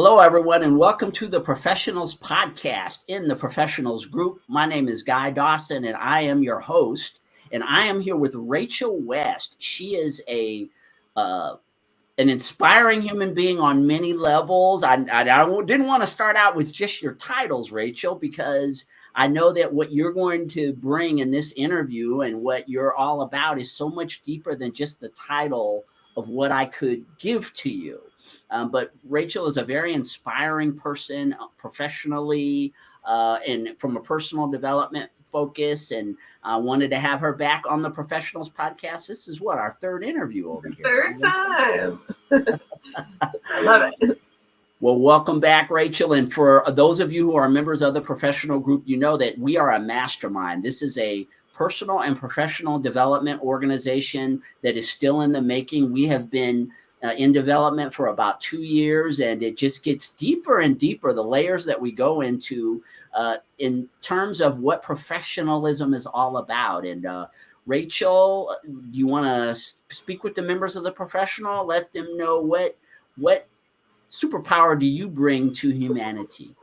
Hello, everyone, and welcome to the Professionals Podcast in the Professionals Group. My name is Dawson, and I am your host. And I am here with Rachel West. She is an inspiring human being on many levels. I didn't want to start out with just your titles, Rachel, because I know that what you're going to bring in this interview and what you're all about is so much deeper than just the title of what I could give to you. But Rachel is a very inspiring person professionally and from a personal development focus. And I wanted to have her back on the Professionals Podcast. This is what, our third interview over here. Third time. I love it. Well, welcome back, Rachel. And for those of you who are members of the professional group, you know that we are a mastermind. This is a personal and professional development organization that is still in the making. We have been in development for about 2 years, and it just gets deeper and deeper, the layers that we go into in terms of what professionalism is all about. And Rachel, do you want to speak with the members of the professional? Let them know what superpower do you bring to humanity?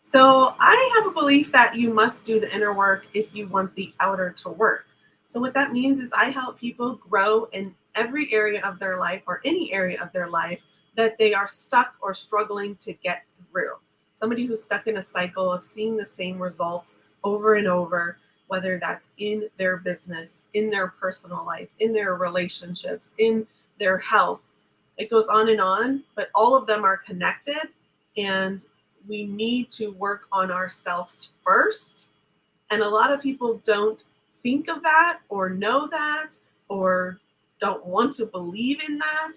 So I have a belief that you must do the inner work if you want the outer to work. So what that means is I help people grow in every area of their life or any area of their life that they are stuck or struggling to get through. Somebody who's stuck in a cycle of seeing the same results over and over, whether that's in their business, in their personal life, in their relationships, in their health. It goes on, but all of them are connected, and we need to work on ourselves first. And a lot of people don't think of that or know that or don't want to believe in that,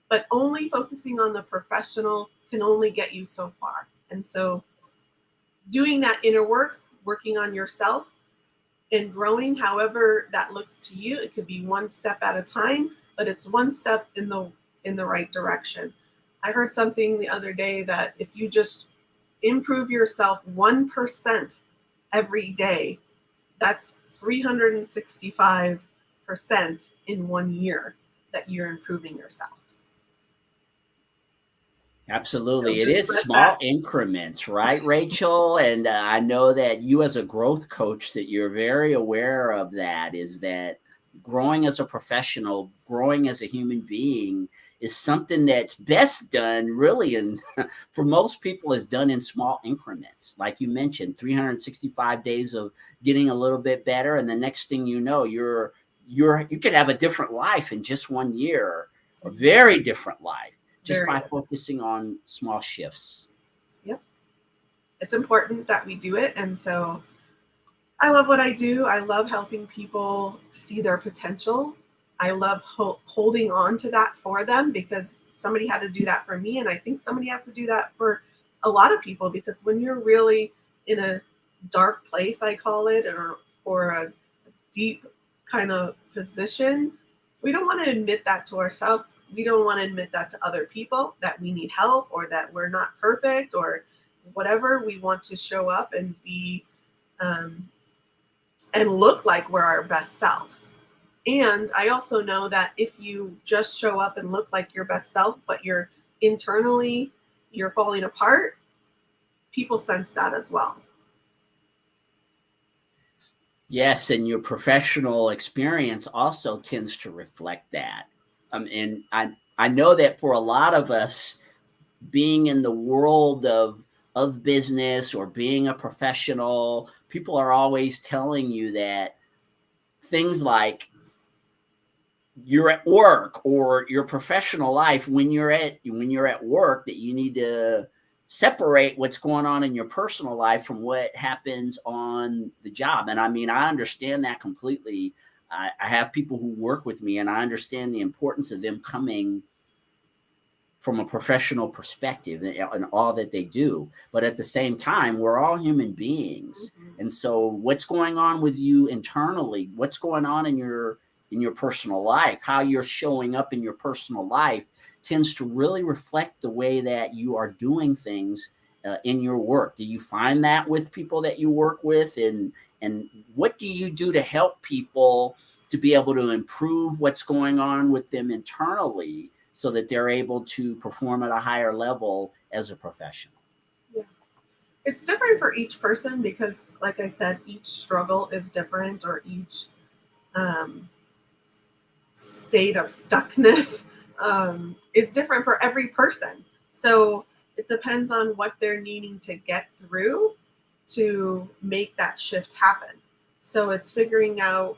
but only focusing on the professional can only get you so far. And so doing that inner work, working on yourself and growing however that looks to you, it could be one step at a time, but it's one step in the right direction. I heard something the other day that if you just improve yourself 1% every day, that's 365% in 1 year that you're improving yourself. Absolutely. It is small increments, right, Rachel? And I know that you as a growth coach, that you're very aware of that, is that growing as a professional, growing as a human being is something that's best done really, and for most people is done in small increments. Like you mentioned, 365 days of getting a little bit better. And the next thing you know, you could have a different life in just 1 year, a very different life, just by focusing on small shifts. Yep. It's important that we do it. And so I love what I do. I love helping people see their potential. I love holding on to that for them, because somebody had to do that for me. And I think somebody has to do that for a lot of people, because when you're really in a dark place, I call it, or a deep kind of position, we don't want to admit that to ourselves. We don't want to admit that to other people, that we need help or that we're not perfect or whatever. We want to show up and be and look like we're our best selves. And I also know that if you just show up and look like your best self, but you're internally falling apart, people sense that as well. Yes, and your professional experience also tends to reflect that. And I know that for a lot of us, being in the world of business or being a professional, people are always telling you that things like you're at work or your professional life, when you're at work, that you need to separate what's going on in your personal life from what happens on the job. And I mean, I understand that completely. I have people who work with me, and I understand the importance of them coming from a professional perspective and all that they do. But at the same time, we're all human beings. Mm-hmm. And so what's going on with you internally, what's going on in your personal life, how you're showing up in your personal life tends to really reflect the way that you are doing things in your work. Do you find that with people that you work with? And what do you do to help people to be able to improve what's going on with them internally so that they're able to perform at a higher level as a professional. Yeah. It's different for each person because, like I said, each struggle is different, or each um, state of stuckness is different for every person. So it depends on what they're needing to get through to make that shift happen. So it's figuring out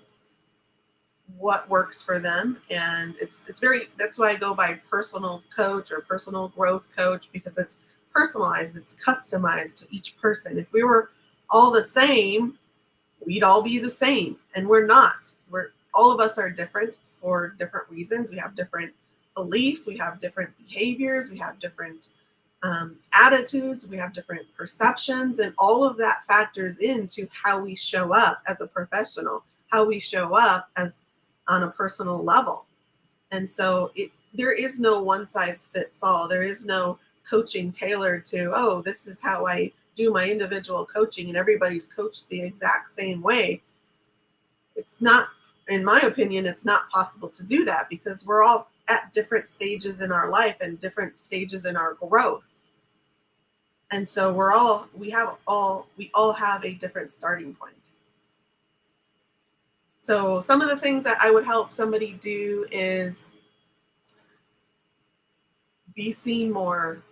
what works for them, and it's very, that's why I go by personal coach or personal growth coach, because it's personalized, it's customized to each person. If we were all the same, we'd all be the same, and we're not. We're, all of us are different for different reasons. We have different beliefs, we have different behaviors, we have different attitudes, we have different perceptions, and all of that factors into how we show up as a professional, how we show up as on a personal level. And so there is no one size fits all. There is no coaching tailored to, oh, this is how I do my individual coaching and everybody's coached the exact same way. It's not, in my opinion, it's not possible to do that, because we're all at different stages in our life and different stages in our growth. And so we all have a different starting point. So some of the things that I would help somebody do is be seen more,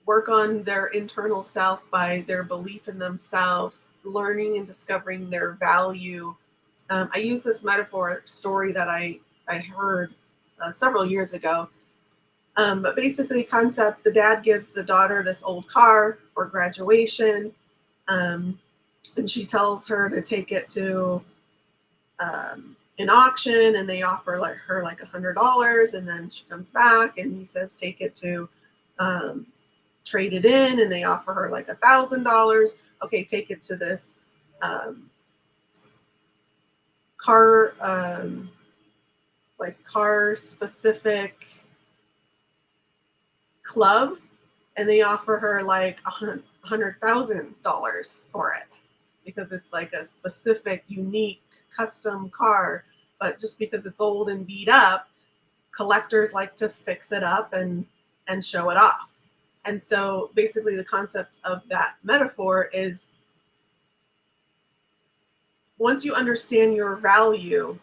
work on their internal self by their belief in themselves, learning and discovering their value. I use this metaphor story that I heard several years ago. But basically, concept, the dad gives the daughter this old car for graduation, and she tells her to take it to an auction, and they offer her like $100, and then she comes back and he says take it to trade it in, and they offer her like $1,000. Okay, take it to this car specific club, and they offer her like $100,000 for it, because it's like a specific, unique, custom car. But just because it's old and beat up, collectors like to fix it up and show it off. And so basically the concept of that metaphor is, once you understand your value,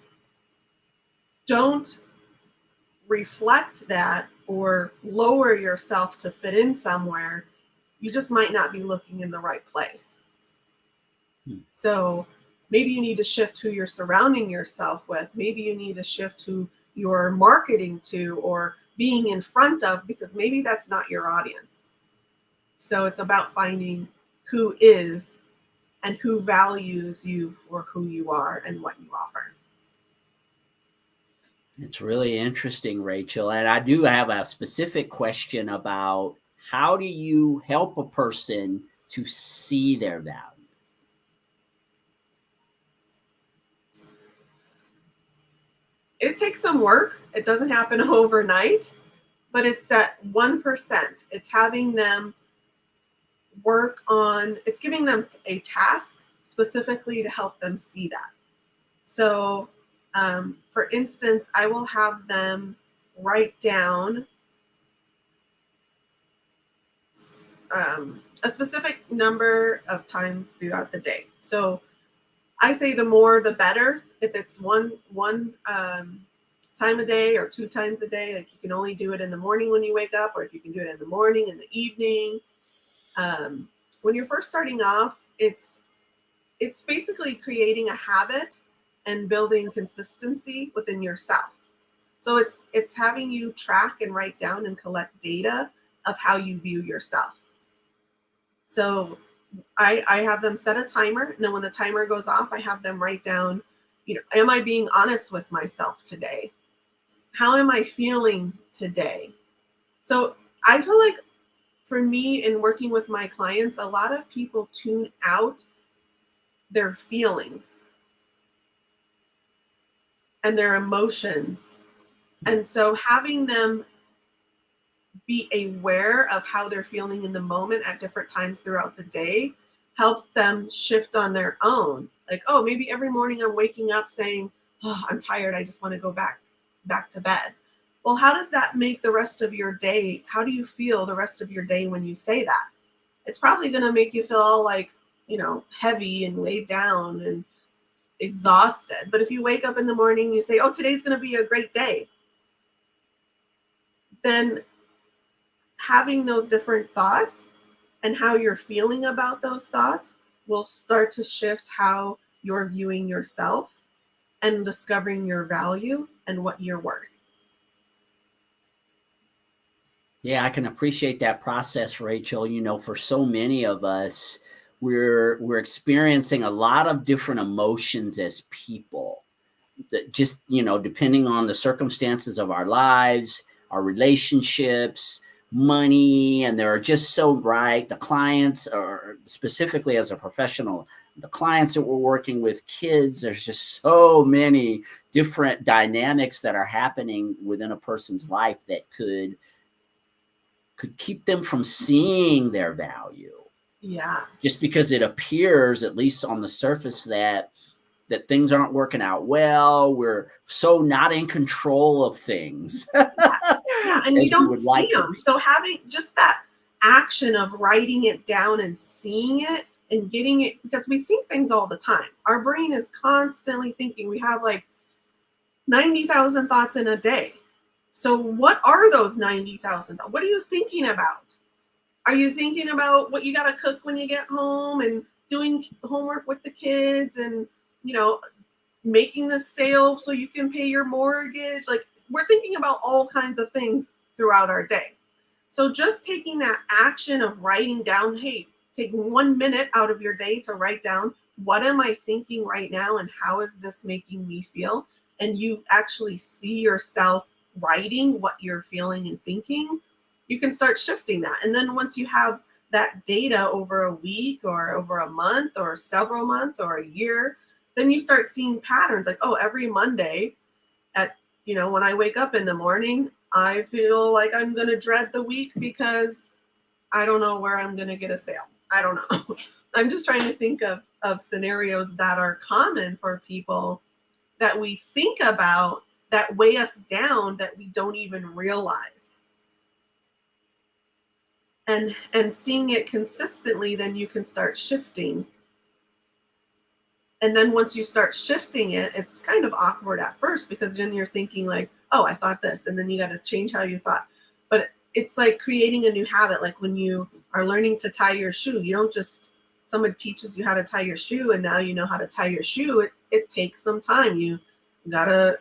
don't reflect that or lower yourself to fit in somewhere. You just might not be looking in the right place. So maybe you need to shift who you're surrounding yourself with. Maybe you need to shift who you're marketing to or being in front of, because maybe that's not your audience. So it's about finding who is and who values you for who you are and what you offer. It's really interesting, Rachel. And I do have a specific question about, how do you help a person to see their value? It takes some work. It doesn't happen overnight, but it's that 1%. It's having them work on, it's giving them a task specifically to help them see that. So, for instance, I will have them write down a specific number of times throughout the day. So I say the more the better. If it's one time a day or 2 times a day, like you can only do it in the morning when you wake up, or if you can do it in the morning, in the evening. When you're first starting off, it's basically creating a habit and building consistency within yourself. So it's having you track and write down and collect data of how you view yourself. So I have them set a timer, and then when the timer goes off, I have them write down, am I being honest with myself today? How am I feeling today? So I feel like, for me, in working with my clients, a lot of people tune out their feelings and their emotions. And so having them be aware of how they're feeling in the moment at different times throughout the day helps them shift on their own. Like, oh, maybe every morning I'm waking up saying, oh, I'm tired, I just want to go back to bed. Well, how does that make the rest of your day? How do you feel the rest of your day when you say that? It's probably going to make you feel all like, heavy and weighed down and exhausted. But if you wake up in the morning, you say, oh, today's going to be a great day, then having those different thoughts and how you're feeling about those thoughts will start to shift how you're viewing yourself and discovering your value and what you're worth. Yeah, I can appreciate that process, Rachel. For so many of us, we're experiencing a lot of different emotions as people, that just, depending on the circumstances of our lives, our relationships, money, and there are just so right. The clients, or specifically as a professional, the clients that we're working with, kids, there's just so many different dynamics that are happening within a person's life that could keep them from seeing their value. Yeah. Just because it appears, at least on the surface, that things aren't working out well. We're so not in control of things. Yeah, and you don't see them. So having just that action of writing it down and seeing it and getting it, because we think things all the time. Our brain is constantly thinking. We have like 90,000 thoughts in a day. So what are those 90,000? What are you thinking about? Are you thinking about what you got to cook when you get home and doing homework with the kids and, making the sale so you can pay your mortgage? Like, we're thinking about all kinds of things throughout our day. So just taking that action of writing down, hey, taking 1 minute out of your day to write down, what am I thinking right now and how is this making me feel? And you actually see yourself writing what you're feeling and thinking, you can start shifting that. And then once you have that data over a week or over a month or several months or a year, then you start seeing patterns like, oh, every Monday at, when I wake up in the morning, I feel like I'm going to dread the week because I don't know where I'm going to get a sale. I don't know. I'm just trying to think of scenarios that are common for people that we think about that weigh us down that we don't even realize. And seeing it consistently, then you can start shifting. And then once you start shifting it, it's kind of awkward at first because then you're thinking like, oh, I thought this, and then you got to change how you thought. But it's like creating a new habit. Like when you are learning to tie your shoe, you don't just, someone teaches you how to tie your shoe and now you know how to tie your shoe. It takes some time. You gotta,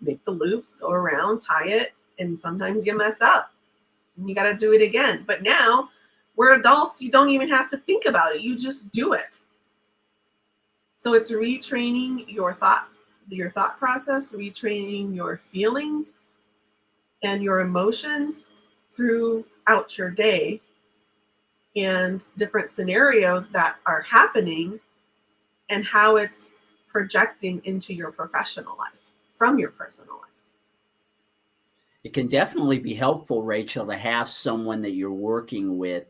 make the loops, go around, tie it, and sometimes you mess up. And you got to do it again. But now we're adults. You don't even have to think about it. You just do it. So it's retraining your thought process, retraining your feelings and your emotions throughout your day and different scenarios that are happening and how it's projecting into your professional life from your personal life. It can definitely be helpful, Rachel, to have someone that you're working with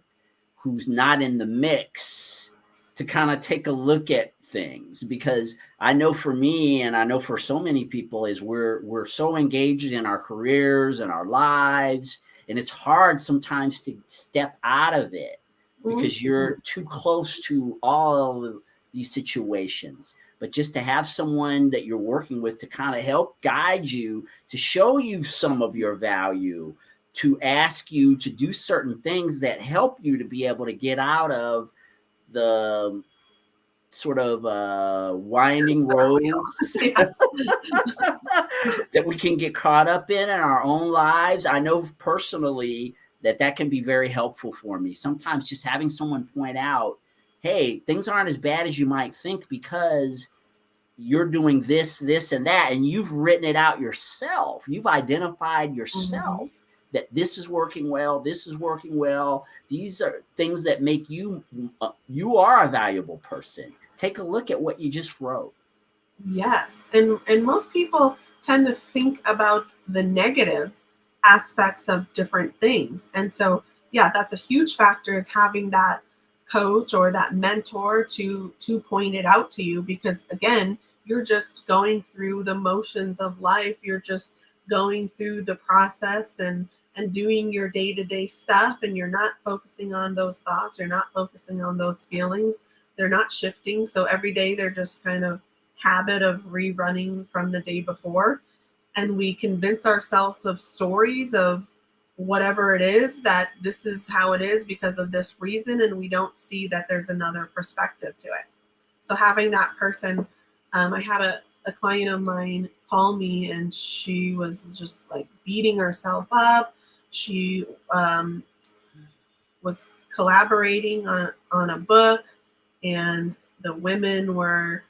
who's not in the mix to kind of take a look at things, because I know for me, and I know for so many people, is we're so engaged in our careers and our lives, and it's hard sometimes to step out of it because you're too close to all of these situations. But just to have someone that you're working with to kind of help guide you, to show you some of your value, to ask you to do certain things that help you to be able to get out of the sort of winding roads that we can get caught up in our own lives. I know personally that can be very helpful for me. Sometimes just having someone point out, hey, things aren't as bad as you might think because you're doing this, and that, and you've written it out yourself. You've identified yourself that this is working well, this is working well. These are things that make you, you are a valuable person. Take a look at what you just wrote. Yes. And most people tend to think about the negative aspects of different things. And so, yeah, that's a huge factor, is having that coach or that mentor to point it out to you, because again, you're just going through the motions of life. You're just going through the process and doing your day-to-day stuff, and you're not focusing on those thoughts, you're not focusing on those feelings, they're not shifting. So every day they're just kind of habit of rerunning from the day before. And we convince ourselves of stories of whatever it is, that this is how it is because of this reason, and we don't see that there's another perspective to it. So having that person, I had a client of mine call me, and she was just like beating herself up. She was collaborating on a book, and the women were,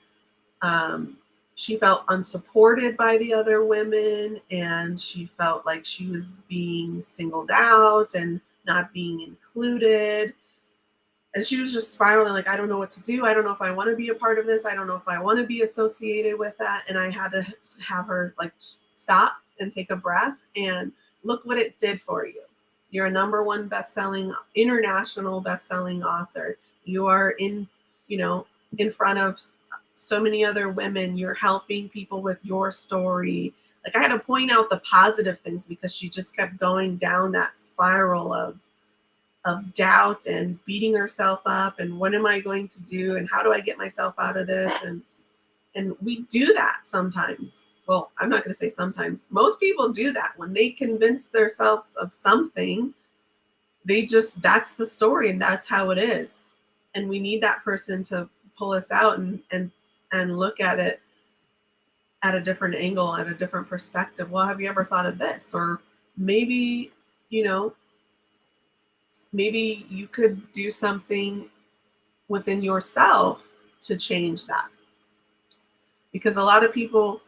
she felt unsupported by the other women, and she felt like she was being singled out and not being included. And she was just spiraling, like, I don't know what to do. I don't know if I want to be a part of this. I don't know if I want to be associated with that. And I had to have her like stop and take a breath and look what it did for you. You're a #1 best-selling, international best-selling author. You are in front of so many other women. You're helping people with your story. Like, I had to point out the positive things because she just kept going down that spiral of doubt and beating herself up, and what am I going to do, and how do I get myself out of this? And we do that sometimes. Well, I'm not going to say sometimes. Most people do that. When they convince themselves of something, that's the story, and that's how it is. And we need that person to pull us out and look at it at a different angle, at a different perspective. Well, have you ever thought of this? Or maybe, maybe you could do something within yourself to change that. Because a lot of people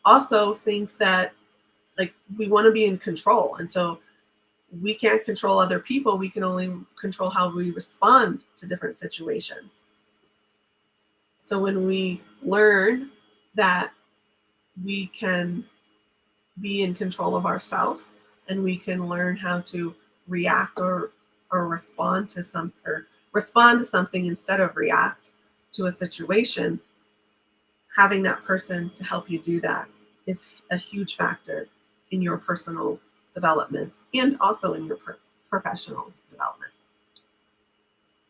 also think that, like, we want to be in control. And so we can't control other people. We can only control how we respond to different situations. So when we learn that we can be in control of ourselves, and we can learn how to react or respond to something instead of react to a situation, having that person to help you do that is a huge factor in your personal development and also in your professional development.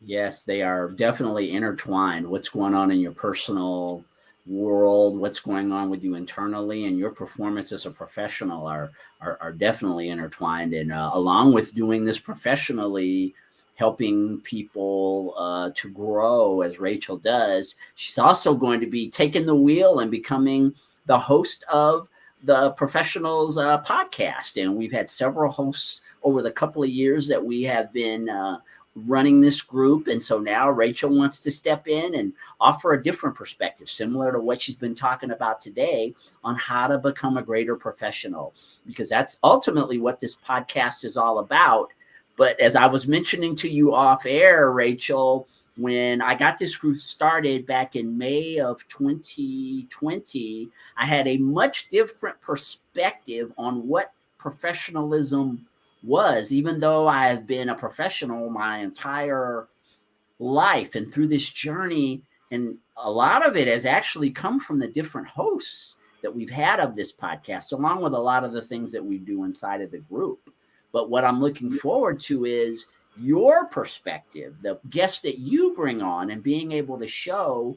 Yes, they are definitely intertwined. What's going on in your personal world, what's going on with you internally, and your performance as a professional are definitely intertwined. And along with doing this professionally, helping people to grow as Rachel does, she's also going to be taking the wheel and becoming the host of the Professionals podcast. And we've had several hosts over the couple of years that we have been running this group. And so now Rachel wants to step in and offer a different perspective, similar to what she's been talking about today, on how to become a greater professional, because that's ultimately what this podcast is all about. But as I was mentioning to you off air, Rachel, when I got this group started back in May of 2020, I had a much different perspective on what professionalism was, even though I have been a professional my entire life. And through this journey, and a lot of it has actually come from the different hosts that we've had of this podcast, along with a lot of the things that we do inside of the group. But what I'm looking forward to is your perspective, the guests that you bring on, and being able to show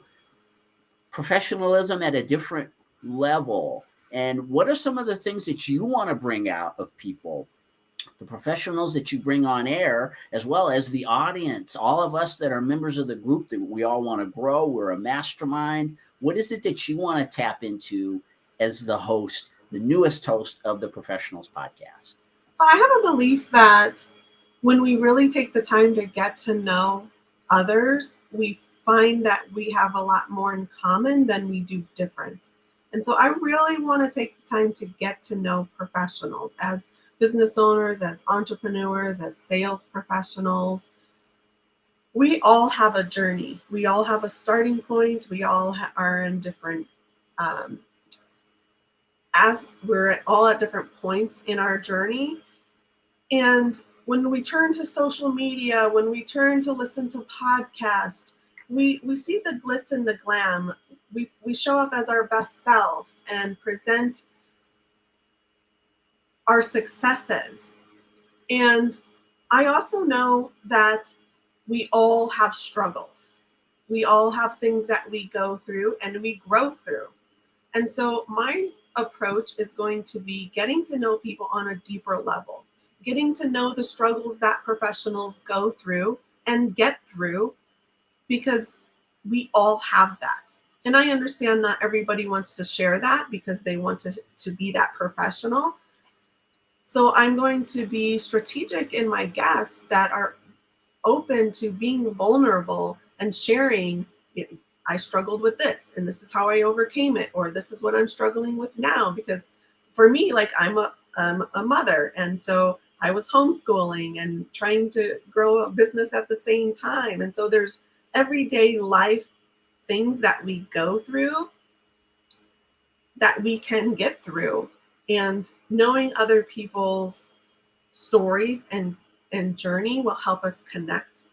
professionalism at a different level. And what are some of the things that you want to bring out of people, the professionals that you bring on air, as well as the audience, all of us that are members of the group, that we all want to grow. We're a mastermind. What is it that you want to tap into as the host, the newest host of the Professionals podcast? I have a belief that when we really take the time to get to know others, we find that we have a lot more in common than we do different. And so I really want to take the time to get to know professionals as business owners, as entrepreneurs, as sales professionals. We all have a journey. We all have a starting point. We all are in different, as we're all at different points in our journey. And when we turn to social media, when we turn to listen to podcasts, we see the glitz and the glam. We show up as our best selves and present our successes. And I also know that we all have struggles. We all have things that we go through and we grow through. And so my approach is going to be getting to know people on a deeper level, getting to know the struggles that professionals go through and get through, because we all have that. And I understand not everybody wants to share that because they want to be that professional. So I'm going to be strategic in my guests that are open to being vulnerable and sharing. I struggled with this and this is how I overcame it, or this is what I'm struggling with now. Because for me, like I'm a mother, and so I was homeschooling and trying to grow a business at the same time. And so there's everyday life things that we go through that we can get through. And knowing other people's stories and journey will help us connect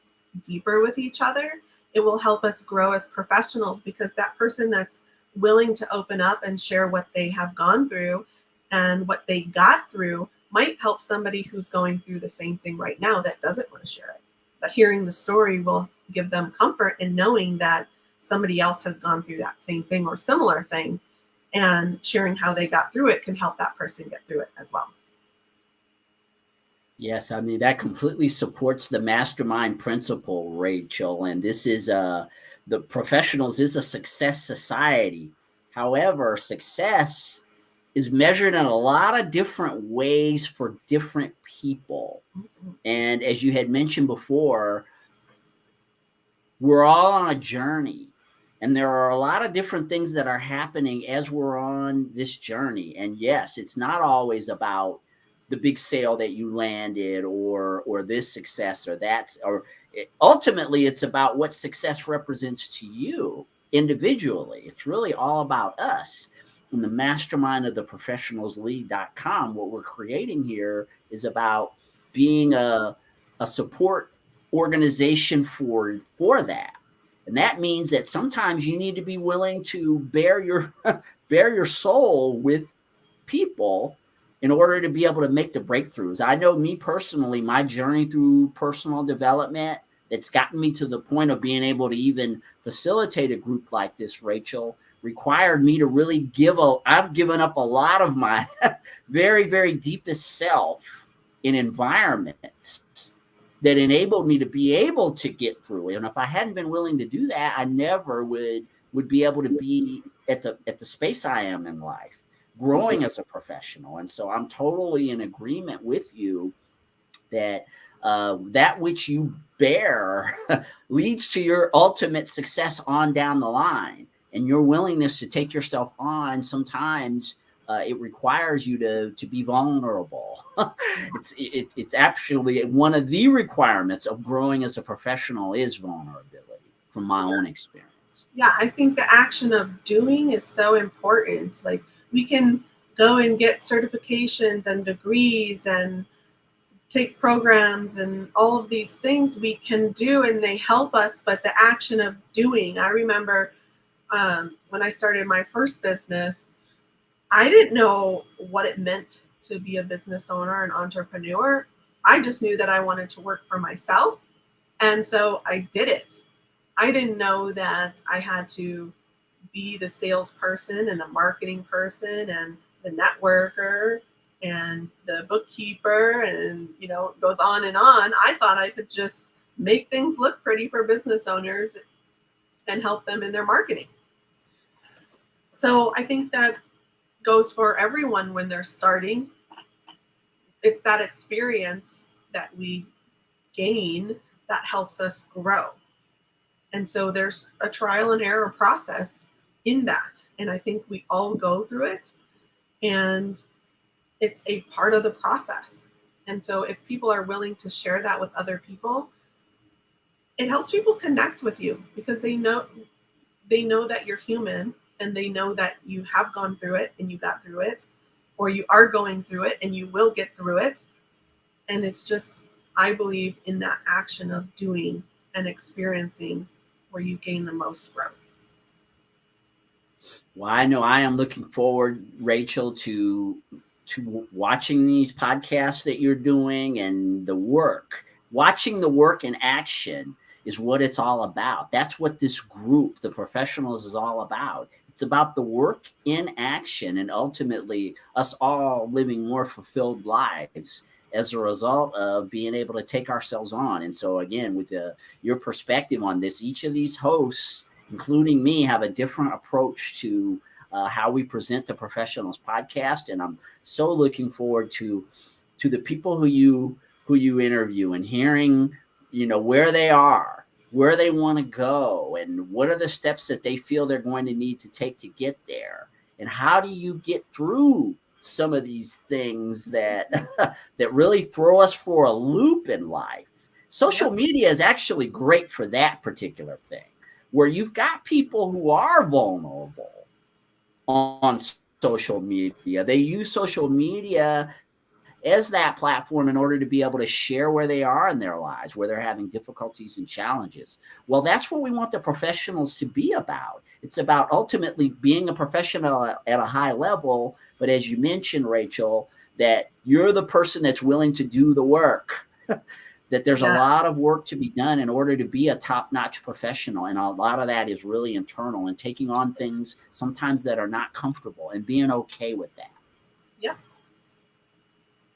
deeper with each other. It will help us grow as professionals, because that person that's willing to open up and share what they have gone through and what they got through might help somebody who's going through the same thing right now that doesn't want to share it. But hearing the story will give them comfort in knowing that somebody else has gone through that same thing or similar thing, and sharing how they got through it can help that person get through it as well. Yes, I mean that completely supports the mastermind principle, Rachel. And this is the professionals is a success society. However, success is measured in a lot of different ways for different people. And as you had mentioned before, we're all on a journey. And there are a lot of different things that are happening as we're on this journey. And yes, it's not always about the big sale that you landed, or this success or that, or ultimately it's about what success represents to you individually. It's really all about us. In the mastermind of the professionalslead.com, what we're creating here is about being a support organization for that. And that means that sometimes you need to be willing to bare your bare your soul with people in order to be able to make the breakthroughs. I know me personally, my journey through personal development that's gotten me to the point of being able to even facilitate a group like this, Rachel, required me to really I've given up a lot of my very, very deepest self in environments that enabled me to be able to get through it. And if I hadn't been willing to do that, I never would be able to be at the space I am in life, growing as a professional. And so I'm totally in agreement with you that that which you bear leads to your ultimate success on down the line. And your willingness to take yourself on, sometimes it requires you to be vulnerable. It's actually one of the requirements of growing as a professional is vulnerability, from my own experience. Yeah, I think the action of doing is so important. Like, we can go and get certifications and degrees and take programs and all of these things we can do, and they help us. But the action of doing, I remember when I started my first business, I didn't know what it meant to be a business owner, an entrepreneur. I just knew that I wanted to work for myself. And so I did it. I didn't know that I had to be the salesperson and the marketing person and the networker and the bookkeeper, and it goes on and on. I thought I could just make things look pretty for business owners and help them in their marketing. So I think that goes for everyone when they're starting. It's that experience that we gain that helps us grow. And so there's a trial and error process in that. And I think we all go through it, and it's a part of the process. And so if people are willing to share that with other people, it helps people connect with you, because they know that you're human, and they know that you have gone through it and you got through it, or you are going through it and you will get through it. And it's just, I believe in that action of doing and experiencing where you gain the most growth. Well, I know I am looking forward, Rachel, to to watching these podcasts that you're doing and the work. Watching the work in action is what it's all about. That's what this group, the professionals, is all about. It's about the work in action and ultimately us all living more fulfilled lives as a result of being able to take ourselves on. And so, again, with your perspective on this, each of these hosts, including me, have a different approach to how we present the Professionals podcast. And I'm so looking forward to the people who you interview and hearing, where they are, where they want to go, and what are the steps that they feel they're going to need to take to get there. And how do you get through some of these things that that really throw us for a loop in life? Social media is actually great for that particular thing, where you've got people who are vulnerable on social media. They use social media as that platform in order to be able to share where they are in their lives, where they're having difficulties and challenges. Well, that's what we want the professionals to be about. It's about ultimately being a professional at a high level. But as you mentioned, Rachel, that you're the person that's willing to do the work, that there's a lot of work to be done in order to be a top-notch professional. And a lot of that is really internal and taking on things sometimes that are not comfortable and being okay with that.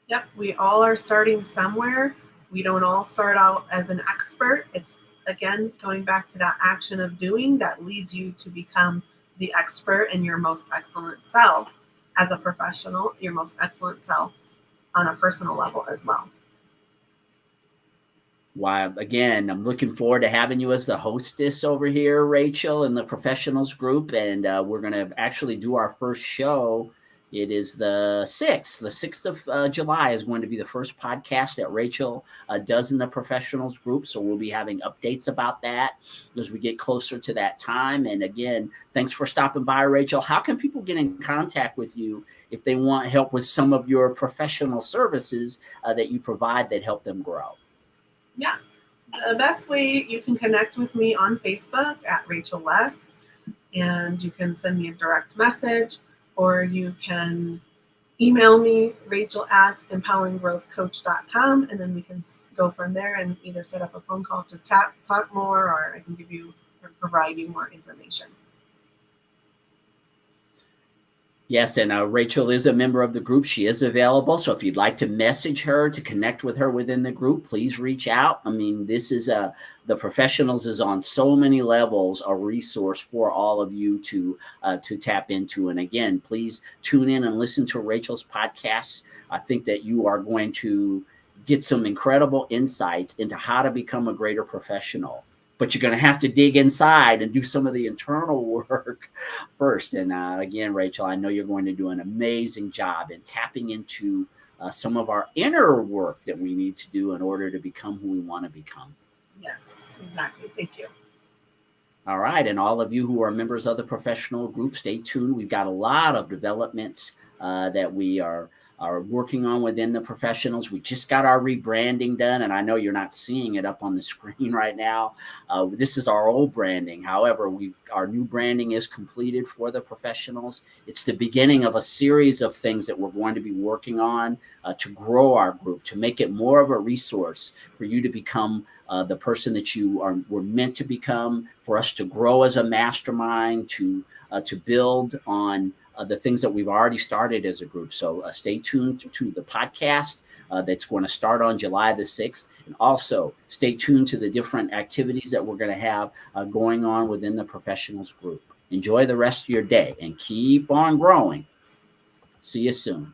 Yep, we all are starting somewhere. We don't all start out as an expert. It's, again, going back to that action of doing that leads you to become the expert and your most excellent self as a professional, your most excellent self on a personal level as well. Why, again, I'm looking forward to having you as the hostess over here, Rachel, in the Professionals group. And we're going to actually do our first show. It is the 6th. The 6th of July is going to be the first podcast that Rachel does in the Professionals group. So we'll be having updates about that as we get closer to that time. And again, thanks for stopping by, Rachel. How can people get in contact with you if they want help with some of your professional services that you provide that help them grow? Yeah, the best way, you can connect with me on Facebook at Rachel West, and you can send me a direct message, or you can email me, rachel@empoweringgrowthcoach.com, and then we can go from there and either set up a phone call to talk more, or I can give you or provide you more information. Yes, and Rachel is a member of the group. She is available. So if you'd like to message her, to connect with her within the group, please reach out. I mean, this is the Professionals is on so many levels a resource for all of you to tap into. And again, please tune in and listen to Rachel's podcasts. I think that you are going to get some incredible insights into how to become a greater professional. But you're going to have to dig inside and do some of the internal work first. And again, Rachel, I know you're going to do an amazing job in tapping into some of our inner work that we need to do in order to become who we want to become. Yes, exactly. Thank you. All right. And all of you who are members of the professional group, stay tuned. We've got a lot of developments that we are working on within the Professionals. We just got our rebranding done, and I know you're not seeing it up on the screen right now. This is our old branding. However, our new branding is completed for the Professionals. It's the beginning of a series of things that we're going to be working on to grow our group, to make it more of a resource for you to become the person that you were meant to become, for us to grow as a mastermind, to build on the things that we've already started as a group. So stay tuned to the podcast that's going to start on July the 6th. And also stay tuned to the different activities that we're going to have going on within the Professionals group. Enjoy the rest of your day and keep on growing. See you soon.